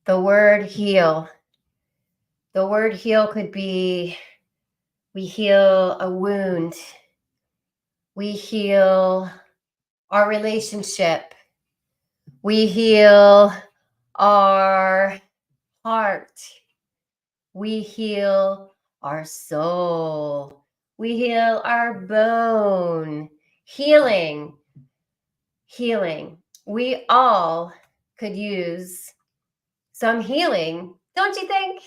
The word heal. The word heal could be we heal a wound, we heal our relationship, we heal our heart, we heal our soul, we heal our bone. Healing, healing. We all could use some healing, don't you think?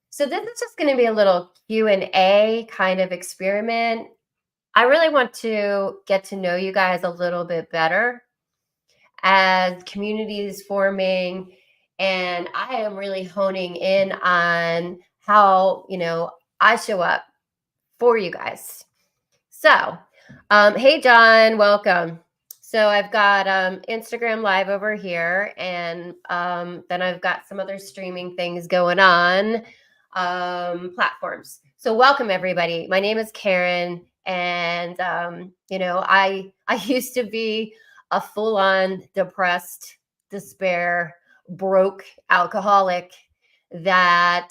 So this is just going to be a little Q&A kind of experiment. I really want to get to know you guys a little bit better as community is forming, and I am really honing in on how, I show up for you guys. So, hey John, welcome. So I've got Instagram Live over here, and then I've got some other streaming things going on, platforms. So welcome everybody. My name is Karyn, and I used to be a full-on depressed, despair, broke alcoholic that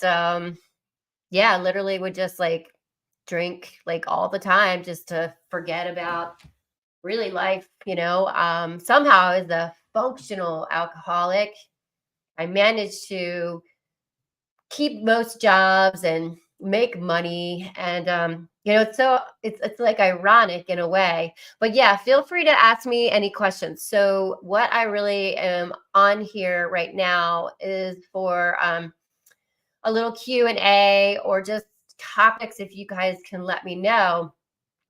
yeah, literally would just like drink like all the time just to forget about really life, somehow as a functional alcoholic, I managed to keep most jobs and make money. And so it's like ironic in a way. But yeah, feel free to ask me any questions. So what I really am on here right now is for a little Q&A, or just topics, if you guys can let me know,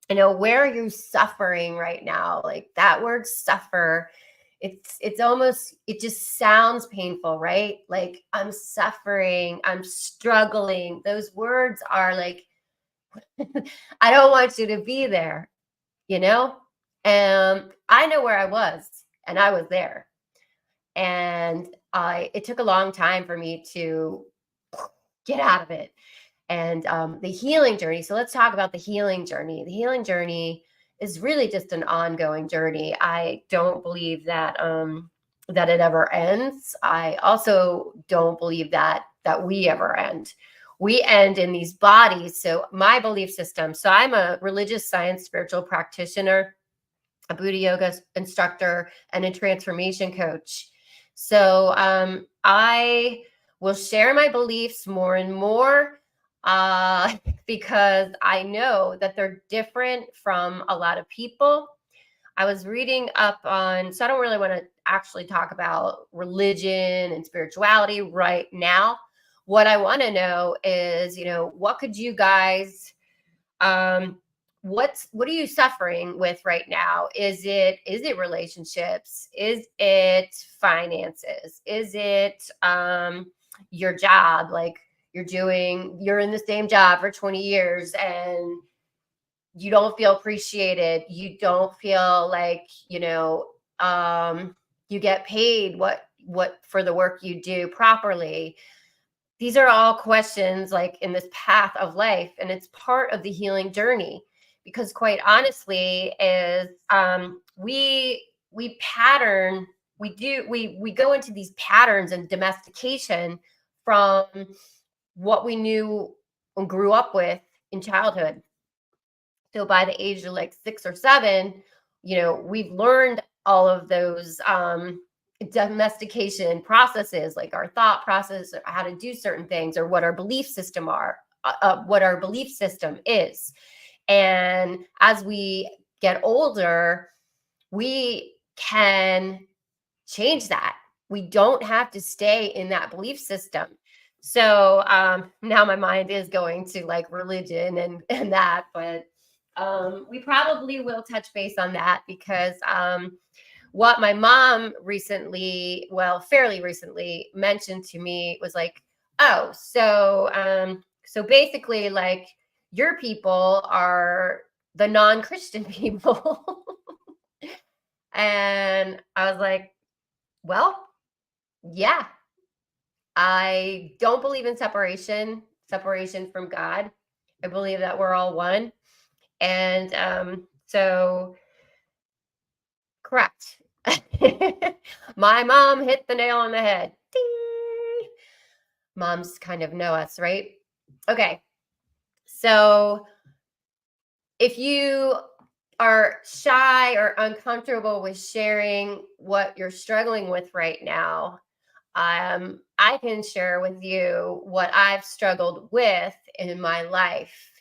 where are you suffering right now? Like that word suffer, it's almost, it just sounds painful, right? Like I'm suffering, I'm struggling. Those words are like I don't want you to be there, you know? And I know where I was, and I was there. And it took a long time for me to get out of it. And the healing journey. So let's talk about the healing journey. The healing journey is really just an ongoing journey. I don't believe that that it ever ends. I also don't believe that we ever end. We end in these bodies. So my belief system. So I'm a religious science spiritual practitioner, a Buddha yoga instructor, and a transformation coach. So I will share my beliefs more and more, uh, because I know that they're different from a lot of people. I was reading up on, so I don't really want to actually talk about religion and spirituality right now. What I want to know is, what could you guys, um, what are you suffering with right now? Is it relationships? Is it finances? Is it your job? Like you're in the same job for 20 years and you don't feel appreciated. You don't feel like, you get paid what for the work you do properly. These are all questions like in this path of life, and it's part of the healing journey, because quite honestly is we pattern, we go into these patterns and domestication from what we knew and grew up with in childhood. So by the age of like 6 or 7, we've learned all of those domestication processes, like our thought process, or how to do certain things, or what our belief system are, what our belief system is. And as we get older, we can change that. We don't have to stay in that belief system. So now my mind is going to like religion and that, but we probably will touch base on that, because what my mom recently, well, fairly recently mentioned to me was like, oh, so basically like your people are the non-Christian people. And I was like, well, yeah, I don't believe in separation from God. I believe that we're all one. And so, correct. My mom hit the nail on the head. Ding! Moms kind of know us, right? Okay. So if you are shy or uncomfortable with sharing what you're struggling with right now, I can share with you what I've struggled with in my life.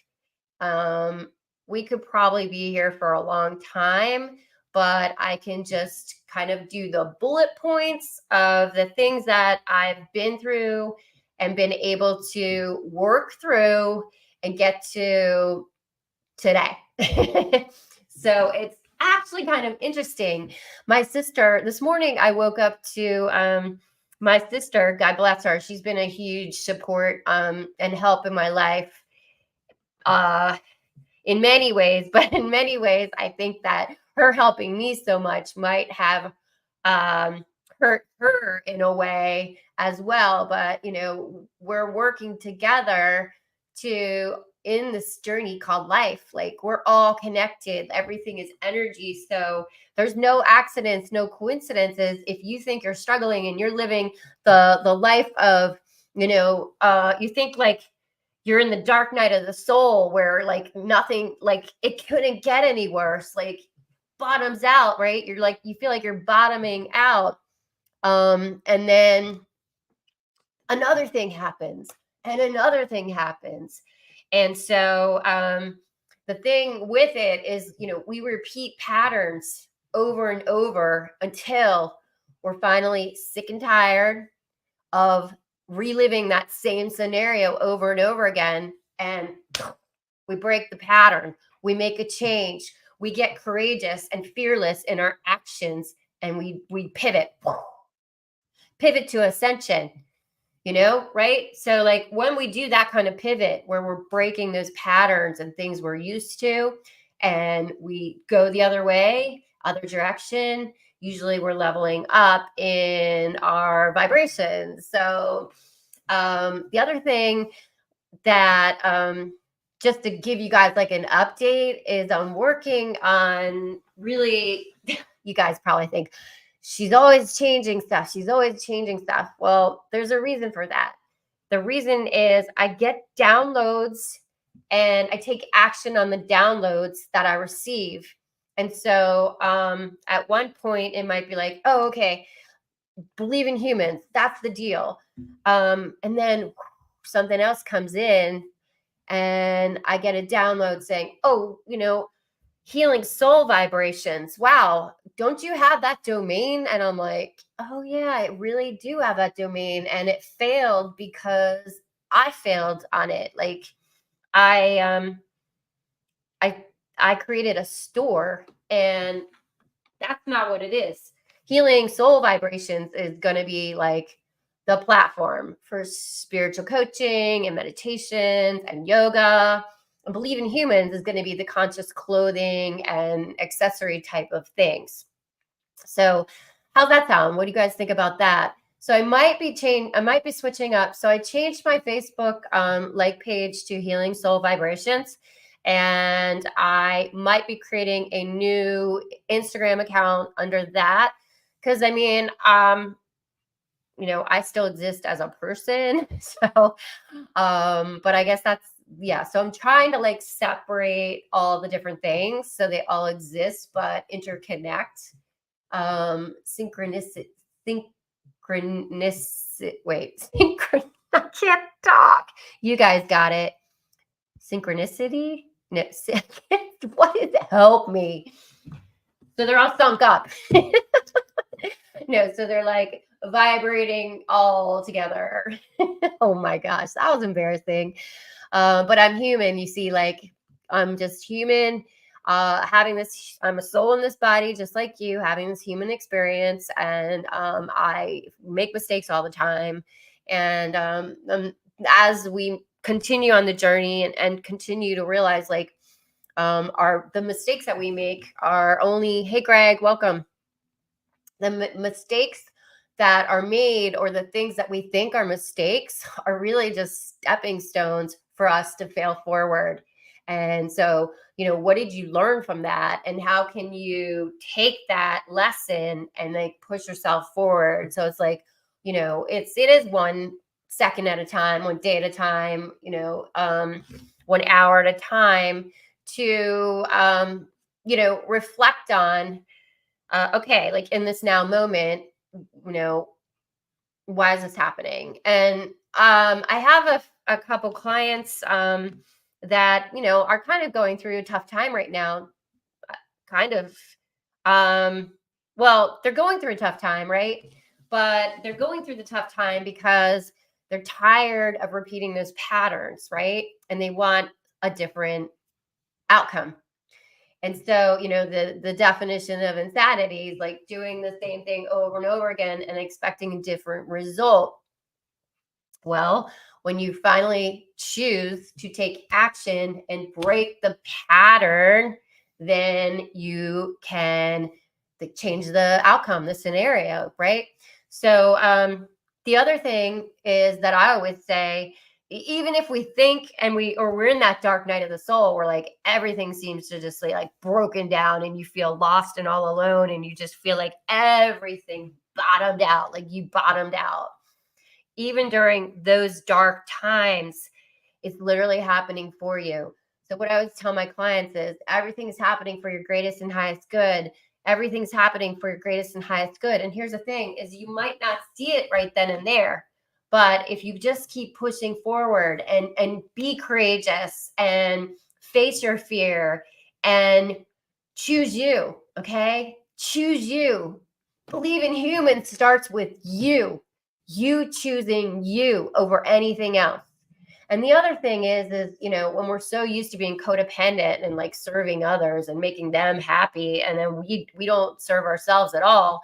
Um, we could probably be here for a long time, but I can just kind of do the bullet points of the things that I've been through and been able to work through and get to today. So it's actually kind of interesting. My sister, this morning, I woke up to my sister, God bless her. She's been a huge support and help in my life. Uh, in many ways, but in many ways, I think that her helping me so much might have hurt her in a way as well. But, we're working together to in this journey called life. Like we're all connected, everything is energy. So there's no accidents, no coincidences. If you think you're struggling and you're living the life of, you think like you're in the dark night of the soul where like nothing, like it couldn't get any worse, like bottoms out, right? You're like, you feel like you're bottoming out. And then another thing happens and another thing happens. And so the thing with it is, we repeat patterns over and over until we're finally sick and tired of reliving that same scenario over and over again. And we break the pattern. We make a change. We get courageous and fearless in our actions, and we pivot to ascension. Right? So like when we do that kind of pivot where we're breaking those patterns and things we're used to, and we go the other way, other direction, usually we're leveling up in our vibrations. So the other thing that just to give you guys like an update is I'm working on really, you guys probably think she's always changing stuff. She's always changing stuff. Well, there's a reason for that. The reason is I get downloads and I take action on the downloads that I receive. And so at one point, it might be like, oh, okay, believe in humans. That's the deal. And then something else comes in and I get a download saying, oh, healing soul vibrations. Wow. Don't you have that domain? And I'm like, oh, yeah, I really do have that domain. And it failed because I failed on it. Like I, I, I created a store and that's not what it is. Healing soul vibrations is going to be like the platform for spiritual coaching and meditations and yoga. And believe in humans is going to be the conscious clothing and accessory type of things. So, how's that sound? What do you guys think about that? So I might be switching up. So I changed my Facebook like page to Healing Soul Vibrations, and I might be creating a new Instagram account under that because I still exist as a person. So but I guess that's, yeah. So I'm trying to like separate all the different things so they all exist but interconnect. Synchronicity, I can't talk. You guys got it. Synchronicity? No, what is it? Help me. So they're all sunk up. No, so they're like vibrating all together. Oh my gosh, that was embarrassing. But I'm human, you see, like I'm just human, having this, I'm a soul in this body, just like you, having this human experience. And I make mistakes all the time. And as we continue on the journey and continue to realize like the mistakes that we make are only, hey, Greg, welcome. The mistakes that are made or the things that we think are mistakes are really just stepping stones for us to fail forward. And so, what did you learn from that? And how can you take that lesson and like push yourself forward? So it's like, it is one second at a time, one day at a time, 1 hour at a time to, reflect on, okay, like in this now moment, you know, why is this happening? And I have a couple clients that, are kind of going through a tough time right now, kind of. Um, well, they're going through a tough time, right? But they're going through the tough time because they're tired of repeating those patterns, right? And they want a different outcome. And so, the definition of insanity is like doing the same thing over and over again and expecting a different result. Well, when you finally choose to take action and break the pattern, then you can change the outcome, the scenario, right? So, the other thing is that I always say, even if we think and we're in that dark night of the soul where like everything seems to just like broken down and you feel lost and all alone and you just feel like everything bottomed out, like you bottomed out, even during those dark times, it's literally happening for you. So what I always tell my clients is everything is happening for your greatest and highest good. Everything's happening for your greatest and highest good. And here's the thing is you might not see it right then and there. But if you just keep pushing forward and be courageous and face your fear and choose you, okay? Choose you. Believe in humans starts with you choosing you over anything else. And the other thing is, when we're so used to being codependent and like serving others and making them happy, and then we don't serve ourselves at all,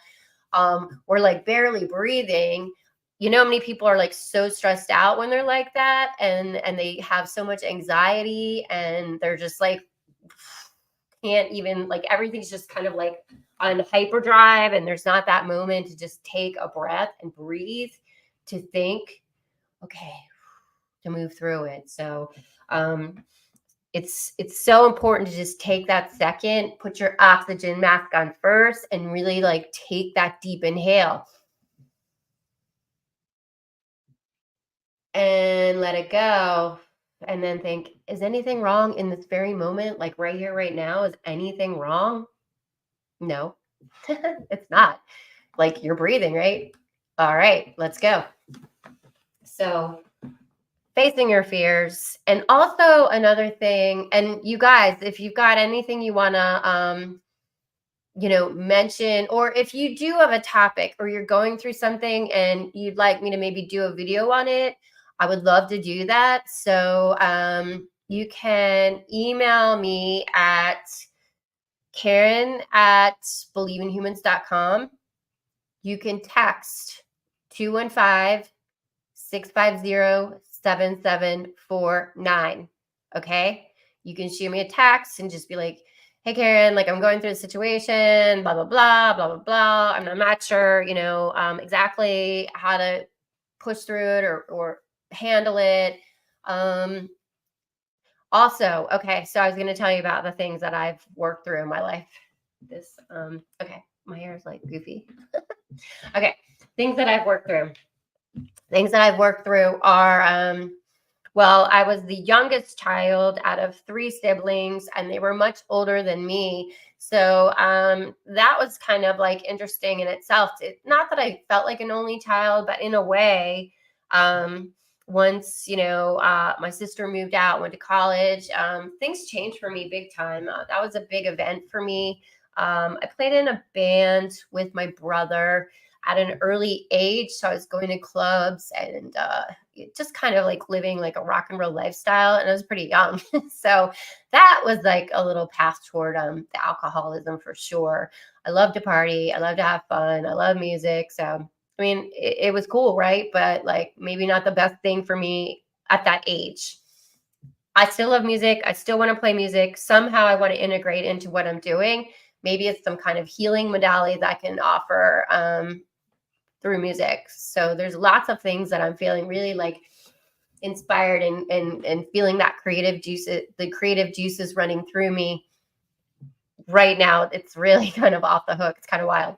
we're like barely breathing. You know how many people are like so stressed out when they're like that, and they have so much anxiety, and they're just like can't even, like, everything's just kind of like on hyperdrive, and there's not that moment to just take a breath and breathe, to think, okay, to move through it. So it's so important to just take that second, put your oxygen mask on first, and really like take that deep inhale and let it go. And then think, is anything wrong in this very moment? Like right here, right now, is anything wrong? No, it's not. Like you're breathing, right? All right, let's go. So facing your fears. And also another thing, and you guys, if you've got anything you want to mention, or if you do have a topic or you're going through something and you'd like me to maybe do a video on it, I would love to do that. So you can email me at Karyn@believeinhumans.com. You can text 215-650-7749. Okay. You can shoot me a text and just be like, hey, Karyn, like I'm going through a situation, blah, blah, blah, blah, blah, blah. I'm not sure, exactly how to push through it or handle it. Also, okay, so I was going to tell you about the things that I've worked through in my life. Okay, my hair is like goofy. Okay, things that I've worked through. Things that I've worked through are, well, I was the youngest child out of 3 siblings, and they were much older than me. So that was kind of like interesting in itself. Not that I felt like an only child, but in a way, once my sister moved out, went to college, things changed for me big time. That was a big event for me. I played in a band with my brother at an early age, so I was going to clubs and just kind of like living like a rock and roll lifestyle, and I was pretty young. So that was like a little path toward the alcoholism for sure. I love to party, I love to have fun, I love music. So I mean, it was cool, right? But like maybe not the best thing for me at that age. I still love music. I still want to play music. Somehow I want to integrate into what I'm doing. Maybe it's some kind of healing modality that I can offer through music. So there's lots of things that I'm feeling really like inspired and feeling that the creative juices running through me right now. It's really kind of off the hook. It's kind of wild.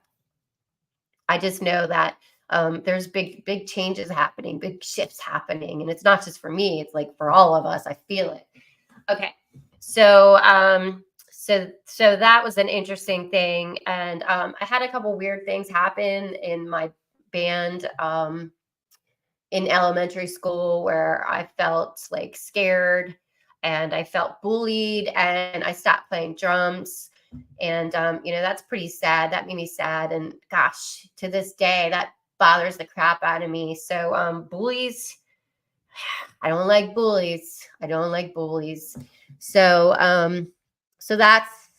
I just know that There's big changes happening, big shifts happening, and it's not just for me, it's like for all of us. I feel it. Okay. So so that was an interesting thing. And I had a couple weird things happen in my band in elementary school, where I felt like scared and I felt bullied, and I stopped playing drums. And that's pretty sad. That made me sad. And gosh, to this day, that bothers the crap out of me. So bullies, I don't like bullies. I don't like bullies. So so that's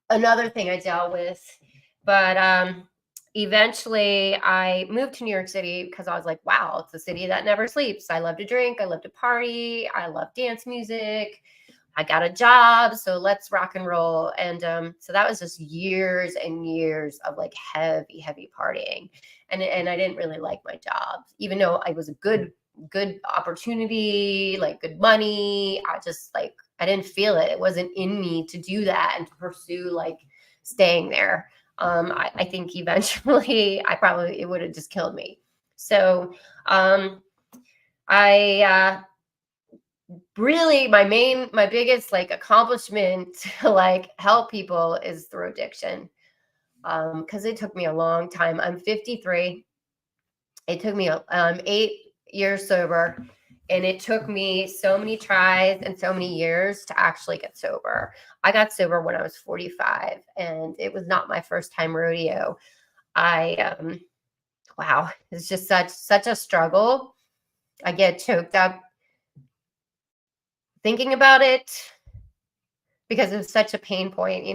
another thing I dealt with. But eventually I moved to New York City because I was like, wow, it's a city that never sleeps. I love to drink, I love to party, I love dance music. I got a job, so let's rock and roll. And so that was just years and years of like heavy partying. And I didn't really like my job, even though it was a good opportunity, like good money. I didn't feel it. It wasn't in me to do that and to pursue like staying there. I think eventually it would have just killed me. So I really my biggest like accomplishment to like help people is through addiction. Because it took me a long time. I'm 53. It took me 8 years sober, and it took me so many tries and so many years to actually get sober. I got sober when I was 45, and it was not my first time rodeo. I wow, it's just such a struggle. I get choked up thinking about it because it was such a pain point,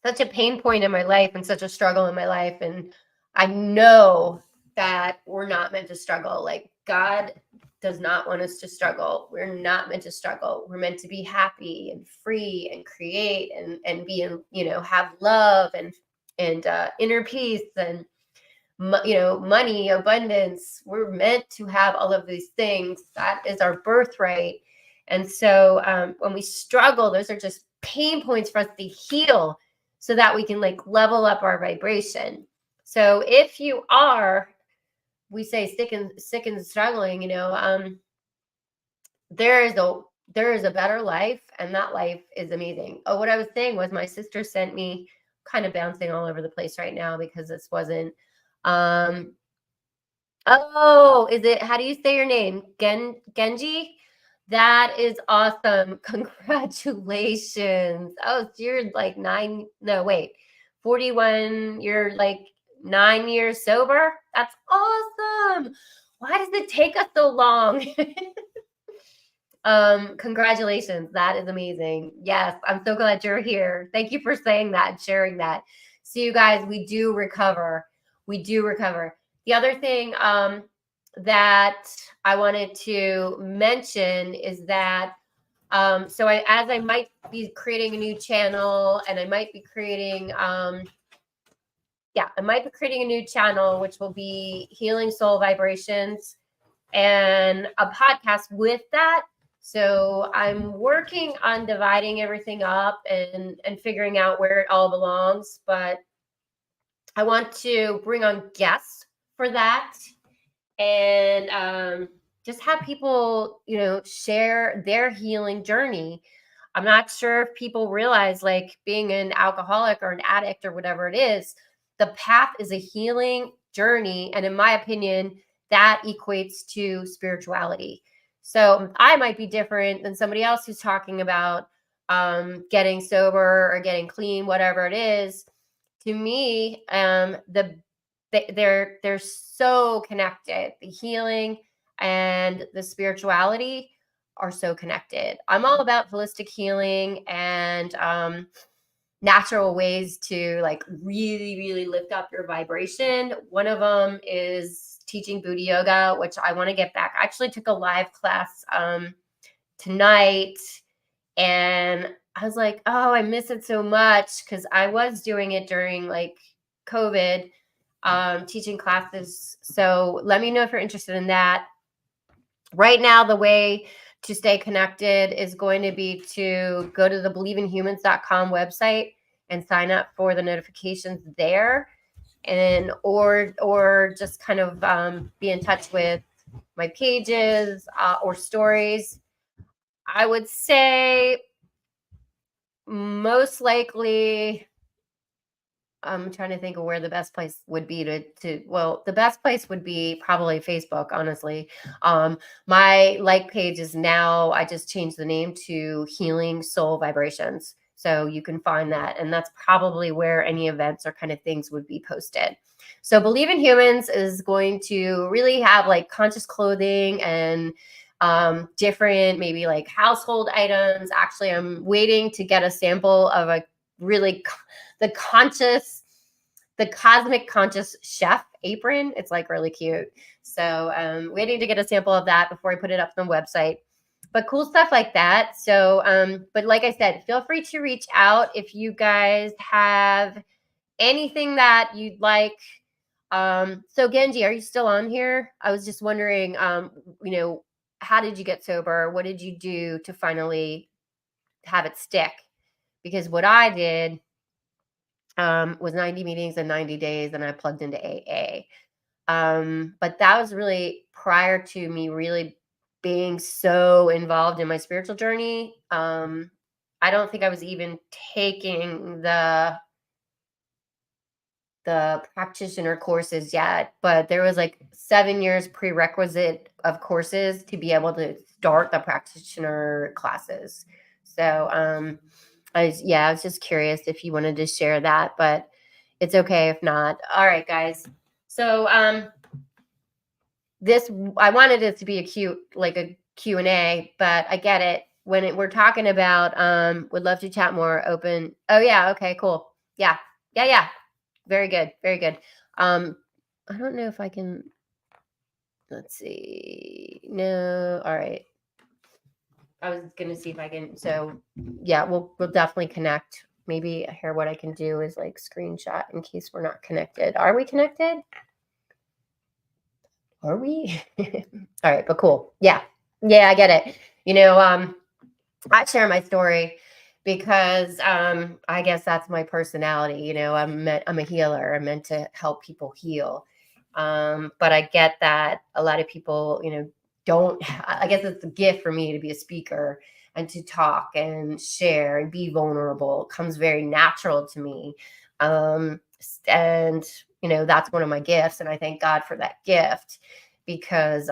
such a pain point in my life and such a struggle in my life. And I know that we're not meant to struggle. Like God does not want us to struggle. We're not meant to struggle. We're meant to be happy and free and create and be in, have love and inner peace and money, abundance. We're meant to have all of these things. That is our birthright. And so when we struggle, those are just pain points for us to heal so that we can like level up our vibration. So if you are, we say sick and struggling, there is a better life, and that life is amazing. Oh, what I was saying was my sister sent me, kind of bouncing all over the place right now because this wasn't oh, is it, how do you say your name? Genji? That is awesome. Congratulations. Oh, so you're like 41. You're like 9 years sober. That's awesome. Why does it take us so long? Congratulations. That is amazing. Yes, I'm so glad you're here. Thank you for saying that and sharing that. So you guys, we do recover. We do recover. The other thing that I wanted to mention is that as I might be creating a new channel, and I might be creating a new channel, which will be Healing Soul Vibrations, and a podcast with that. So I'm working on dividing everything up and figuring out where it all belongs. But I want to bring on guests for that, and just have people, share their healing journey. I'm not sure if people realize, like, being an alcoholic or an addict or whatever it is, the path is a healing journey. And in my opinion, that equates to spirituality. So I might be different than somebody else who's talking about getting sober or getting clean, whatever it is. To me, they're so connected. The healing and the spirituality are so connected. I'm all about holistic healing and natural ways to like really, really lift up your vibration. One of them is teaching Buddha yoga, which I want to get back. I actually took a live class tonight, and I was like, oh, I miss it so much, because I was doing it during like COVID, teaching classes. So let me know if you're interested in that. Right now, the way to stay connected is going to be to go to the believeinhumans.com website and sign up for the notifications there. and or just kind of be in touch with my pages or stories, I would say most likely I'm trying to think of where the best place would be well, the best place would be probably Facebook, honestly. My like page is now, I just changed the name to Healing Soul Vibrations. So you can find that. And that's probably where any events or kind of things would be posted. So Believe in Humans is going to really have like conscious clothing and different, maybe like household items. Actually, I'm waiting to get a sample of a really the cosmic conscious chef apron. It's like really cute. So waiting to get a sample of that before I put it up on the website. But cool stuff like that. So but like I said, feel free to reach out if you guys have anything that you'd like. So Genji, are you still on here? I was just wondering, how did you get sober? What did you do to finally have it stick? Because what I did was 90 meetings in 90 days, and I plugged into AA. But that was really prior to me really being so involved in my spiritual journey. I don't think I was even taking the practitioner courses yet, but there was like 7 years prerequisite of courses to be able to start the practitioner classes. So I was just curious if you wanted to share that, but it's okay if not. All right, guys. So I wanted it to be a Q&A, but I get it. We're talking about would love to chat more, open. Oh yeah, okay, cool. Yeah. Yeah. Very good. Very good. I don't know if I can, let's see. No. All right. I was going to see if I can. So yeah, we'll definitely connect. Maybe here what I can do is like screenshot in case we're not connected. Are we connected? Are we? All right, but cool. Yeah. Yeah, I get it. I share my story because I guess that's my personality. I'm a healer. I'm meant to help people heal. But I get that a lot of people, don't. I guess it's a gift for me to be a speaker and to talk and share and be vulnerable. It comes very natural to me. And that's one of my gifts, and I thank God for that gift because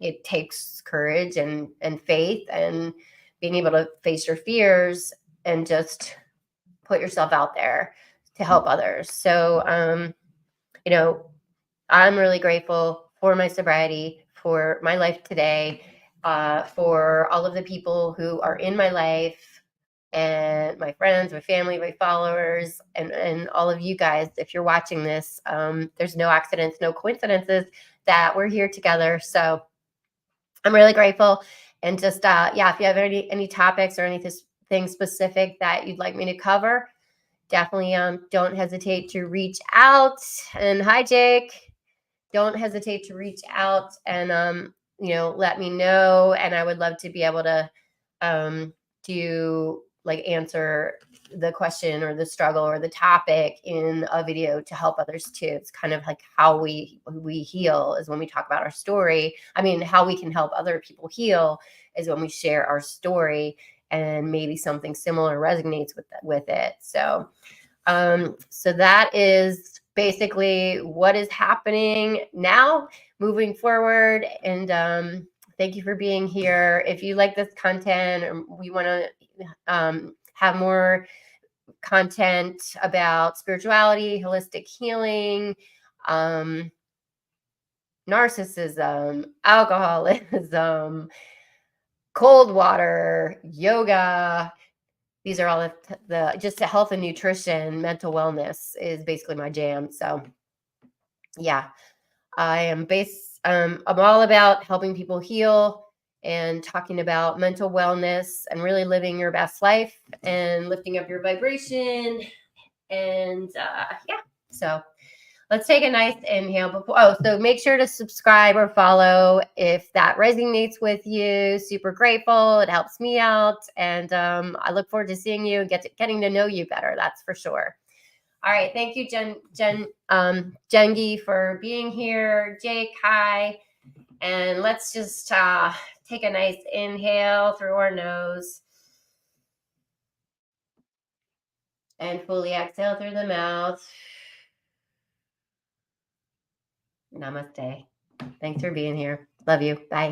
it takes courage and faith and being able to face your fears and just put yourself out there to help others. So, I'm really grateful for my sobriety, for my life today, for all of the people who are in my life and my friends, my family, my followers, and all of you guys. If you're watching this, there's no accidents, no coincidences that we're here together. So I'm really grateful. And just, if you have any topics or anything specific that you'd like me to cover, definitely don't hesitate to reach out. And hi, Jake. Don't hesitate to reach out and, let me know. And I would love to be able to answer the question or the struggle or the topic in a video to help others too. It's kind of like how we heal is when we talk about our story. I mean, how we can help other people heal is when we share our story and maybe something similar resonates with it. So that is basically what is happening now moving forward. And thank you for being here. If you like this content or we want to have more content about spirituality, holistic healing, narcissism, alcoholism, cold water, yoga. These are all the just health and nutrition, mental wellness is basically my jam. So yeah, I'm all about helping people heal and talking about mental wellness and really living your best life and lifting up your vibration. And so let's take a nice inhale so make sure to subscribe or follow if that resonates with you. Super grateful. It helps me out. And I look forward to seeing you and getting to know you better. That's for sure. All right. Thank you, Jengi, for being here. Jake, hi. And let's just take a nice inhale through our nose and fully exhale through the mouth. Namaste. Thanks for being here. Love you. Bye.